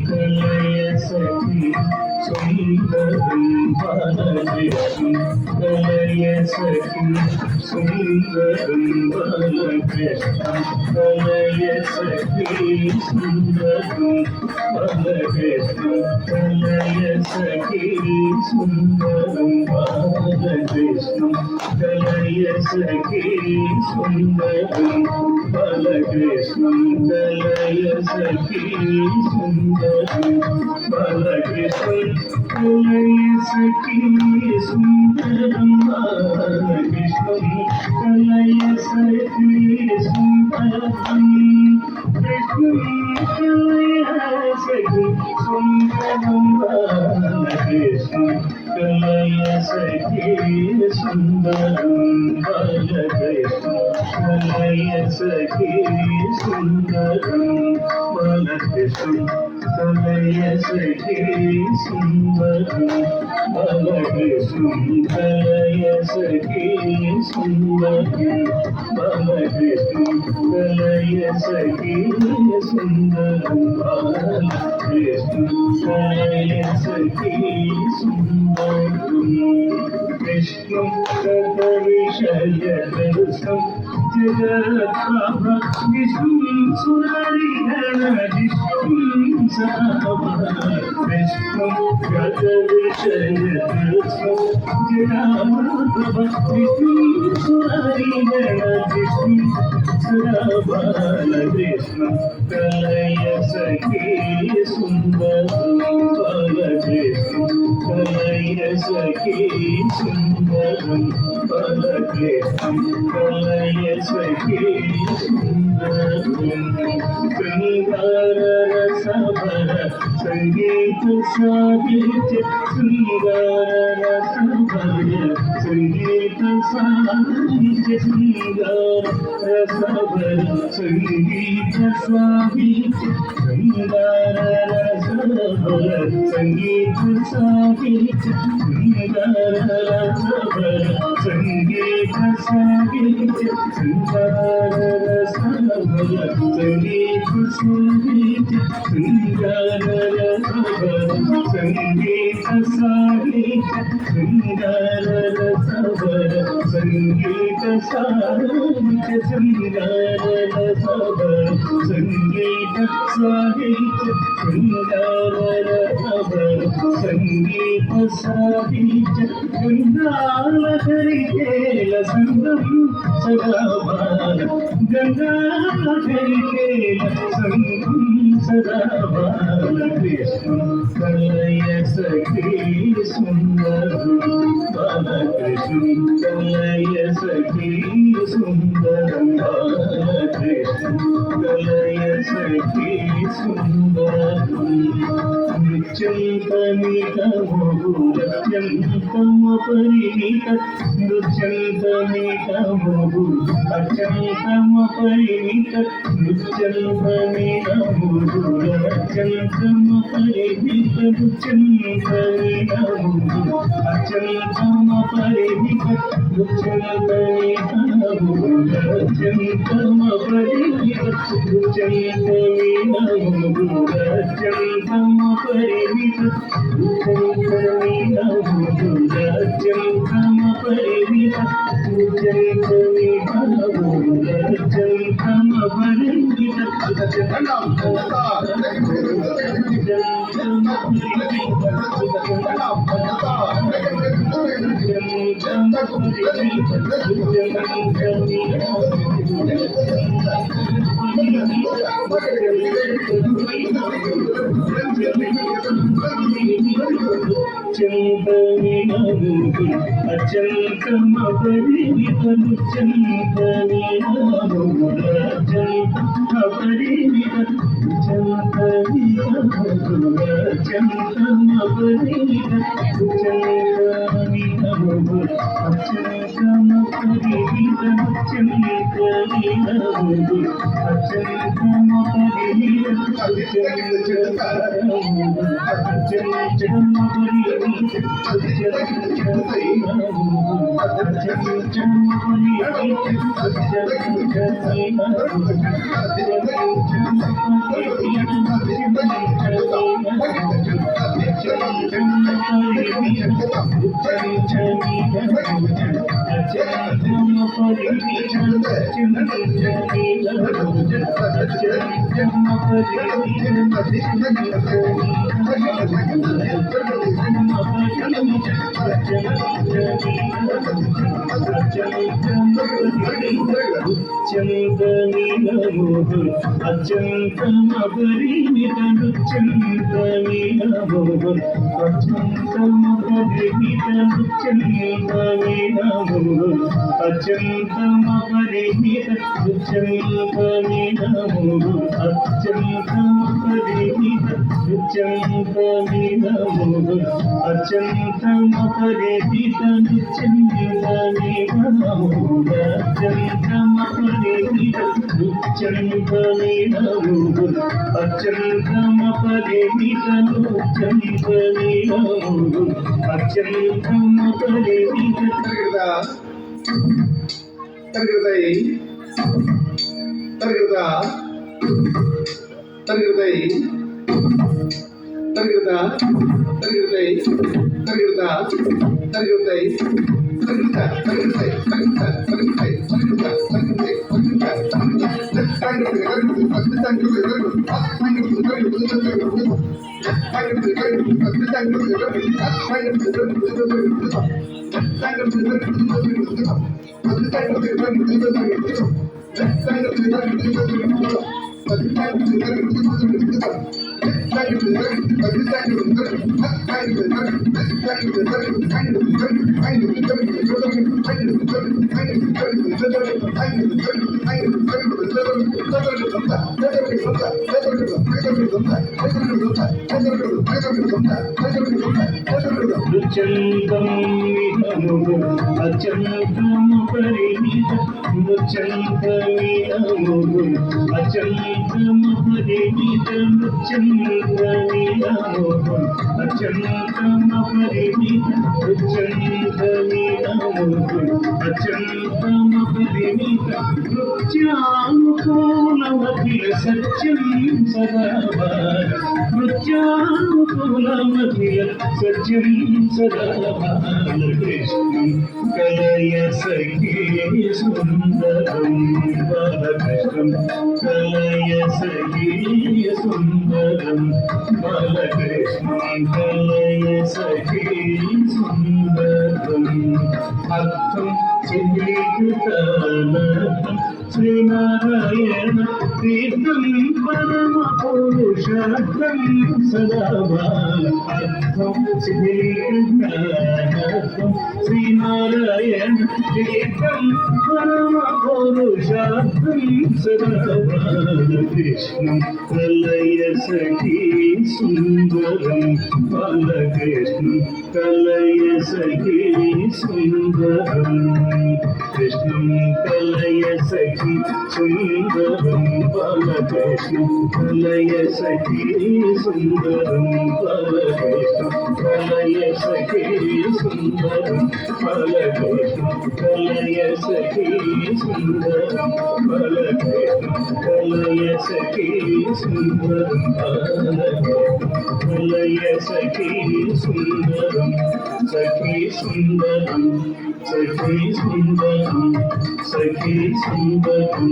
కలయ సఖి సుందరం బాలకృష్ణ కలయ సఖి సుందరం బాలకృష్ణ కలయ సఖి సుందరం బాలకృష్ణ కలయ సఖి సుందరం బాలకృష్ణ కలయ సఖి సుందరం బాలకృష్ణ కలయ సఖి సుందరం బాలకృష్ణ కలయ సఖి సుందరం బాలకృష్ణ కలయ సఖి సుందరం కృష్ణ కలయ సఖి సుందరం బాలకృష్ణ కలయ సఖి సుందరం బాలకృష్ణ కలయ సఖి సుందరం బాలకృష్ణ కలయ సఖి సుందరం బాలకృష్ణ కలయ సఖి సుందరం బాలకృష్ణ కలయ సఖి సుందరం బాలకృష్ణ కలయ సఖి సుందరం విష్ణు విషయదర్శం జగత్ప్రభ విష్ణు సురరిగణ విష్ణు విష్ణు గత విషయదర్శం జగత్ప్రభ విష్ణు సురరిగణ విష్ణు బాలకృష్ణ కలయ సఖి సుందరం బాలకృష్ణ కలయ సఖి సుందరం బాలకృష్ణ కలయ సఖి సుందరం శృంగార రసభర సంగీత సాహిత్య శృంగార రసభర సంగీత సాహిత్య శృంగార రసభర సంగీత సాహిత్య శృంగార రసభర సంగీత సాహిత్య శృంగార రసభర సంగీత సాహిత్య శృంగార రసభర సంగీత సాహిత్య శృంగార రసభర సంగీత సాహిత్య శృంగార రసభర సంగీత సాహిత్య శృంగార రసభర సంగీత సాహిత్య శృంగార రసభర సంగీత సాహిత్య గంగాల హరికేల సంగం సదాబాల గంగాల హరికేల సంగం సదాబాల కృష్ణ కలయ సఖి సుందరం బాలకృష్ణ కలయ సఖి సుందరం బాలకృష్ణ కలయ సఖి సుందరం నృత్యంతమితమోరత్యంతమపరిమిత నృత్యంతమితమోరు అత్యంతమపరిమిత నృత్యంతమితమోరత్యంతమపరిమిత నృత్యంతమితమోరు అత్యంతమపరిమిత నృత్యంతమితమోరు అత్యంతమపరిమిత నృత్యంతమితమోరు అత్యంతమపరిమిత అత్యంత శ్రీనారాయణ తీర్థం పరమ పురుషార్థం సదాభారతం శిథిలీకృతం శ్రీనారాయణ తీర్థం పరమ పురుషార్థం సదాభారకృష్ణం కలయ సఖీ సుందరం బాలకృష్ణం కలయ సఖీ సుందరం కృష్ణం కలయ సఖీ సుందరం బాలకృష్ణం కలయ సఖీ సుందరం బాలకృష్ణం కలయ సఖీ సుందరం బాలకృష్ణం కలయ సఖీ సుందరం బాలకృష్ణం కలయ సఖీ సుందరం బాలకృష్ణం కలయ సఖీ సుందరం సఖీ సుందరం సఖీ సుందరం సఖీ సుందరం